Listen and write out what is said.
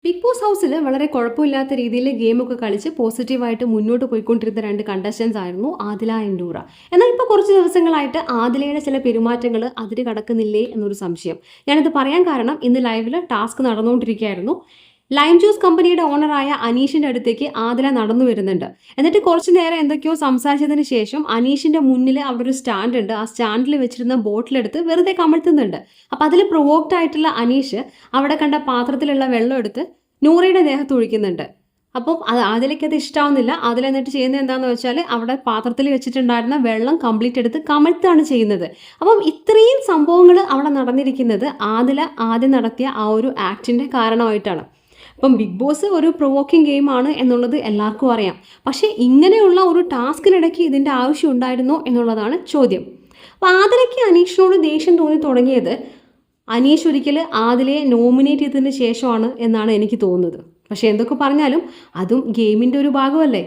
Big boss ഹൗസിൽ വളരെ കുഴപ്പമില്ലാത്ത രീതിയിൽ ഗെയിമൊക്കെ കളിച്ച് പോസിറ്റീവായിട്ട് മുന്നോട്ട് പോയിക്കൊണ്ടിരുന്ന രണ്ട് കണ്ടസ്റ്റൻസ് ആയിരുന്നു ആദില ആൻഡ് നൂറ. എന്നാൽ ഇപ്പോൾ കുറച്ച് ദിവസങ്ങളായിട്ട് ആദിലയുടെ ചില പെരുമാറ്റങ്ങൾ അതിര് കടക്കുന്നില്ലേ എന്നൊരു സംശയം. ഞാനിത് പറയാൻ കാരണം ഇന്ന് ലൈവിൽ ടാസ്ക് നടന്നുകൊണ്ടിരിക്കുകയായിരുന്നു. ലൈം ജ്യൂസ് കമ്പനിയുടെ ഓണറായ അനീഷിന്റെ അടുത്തേക്ക് ആദില നടന്നു വരുന്നുണ്ട്. എന്നിട്ട് കുറച്ചു നേരം എന്തൊക്കെയോ സംസാരിച്ചതിന് ശേഷം അനീഷിന്റെ മുന്നിൽ അവിടെ ഒരു സ്റ്റാൻഡ് ഉണ്ട്. ആ സ്റ്റാൻഡിൽ വെച്ചിരുന്ന ബോട്ടിലെടുത്ത് വെറുതെ കമഴ്ത്തുന്നുണ്ട്. അപ്പൊ അതിൽ പ്രൊവോക്ഡ് ആയിട്ടുള്ള അനീഷ് അവിടെ കണ്ട പാത്രത്തിലുള്ള വെള്ളം എടുത്ത് നൂറയുടെ ദേഹത്ത് ഒഴിക്കുന്നുണ്ട്. അപ്പം അതിലേക്ക് അത് ഇഷ്ടാവുന്നില്ല. അതിൽ എന്നിട്ട് ചെയ്യുന്നത് എന്താന്ന് വെച്ചാൽ അവിടെ പാത്രത്തിൽ വെച്ചിട്ടുണ്ടായിരുന്ന വെള്ളം കംപ്ലീറ്റ് എടുത്ത് കമഴ്ത്താണ് ചെയ്യുന്നത്. അപ്പം ഇത്രയും സംഭവങ്ങൾ അവിടെ നടന്നിരിക്കുന്നത് ആദില ആദ്യം നടത്തിയ ആ ഒരു ആക്ടിന്റെ കാരണമായിട്ടാണ്. അപ്പം ബിഗ് ബോസ് ഒരു പ്രൊവോക്കിംഗ് ഗെയിമാണ് എന്നുള്ളത് എല്ലാവർക്കും അറിയാം. പക്ഷേ ഇങ്ങനെയുള്ള ഒരു ടാസ്കിനിടയ്ക്ക് ഇതിൻ്റെ ആവശ്യം ഉണ്ടായിരുന്നോ എന്നുള്ളതാണ് ചോദ്യം. അപ്പം ആദിലയ്ക്ക് അനീഷിനോട് ദേഷ്യം തോന്നി തുടങ്ങിയത് അനീഷ് ഒരിക്കൽ ആദിലയെ നോമിനേറ്റ് ചെയ്തതിന് ശേഷമാണ് എന്നാണ് എനിക്ക് തോന്നുന്നത്. പക്ഷേ എന്തൊക്കെ പറഞ്ഞാലും അതും ഗെയിമിൻ്റെ ഒരു ഭാഗമല്ലേ.